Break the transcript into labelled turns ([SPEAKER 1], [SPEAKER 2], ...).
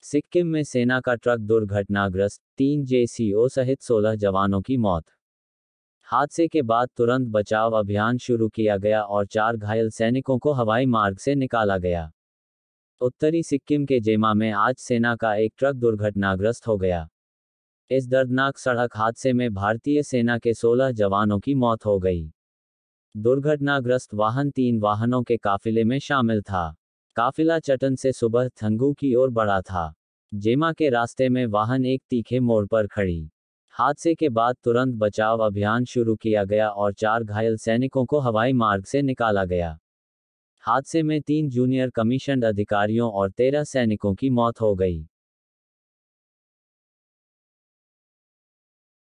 [SPEAKER 1] सिक्किम में सेना का ट्रक दुर्घटनाग्रस्त, 3 जेसीओ सहित 16 जवानों की मौत। हादसे के बाद तुरंत बचाव अभियान शुरू किया गया और 4 घायल सैनिकों को हवाई मार्ग से निकाला गया। उत्तरी सिक्किम के जेमा में आज सेना का एक ट्रक दुर्घटनाग्रस्त हो गया। इस दर्दनाक सड़क हादसे में भारतीय सेना के 16 जवानों की मौत हो गई। दुर्घटनाग्रस्त वाहन 3 वाहनों के काफिले में शामिल था। काफिला चटन से सुबह थंगू की ओर बढ़ा था। जेमा के रास्ते में वाहन एक तीखे मोड़ पर खड़ी। हादसे के बाद तुरंत बचाव अभियान शुरू किया गया और 4 घायल सैनिकों को हवाई मार्ग से निकाला गया। हादसे में 3 जूनियर कमीशन्ड अधिकारियों और 13 सैनिकों की मौत हो गई।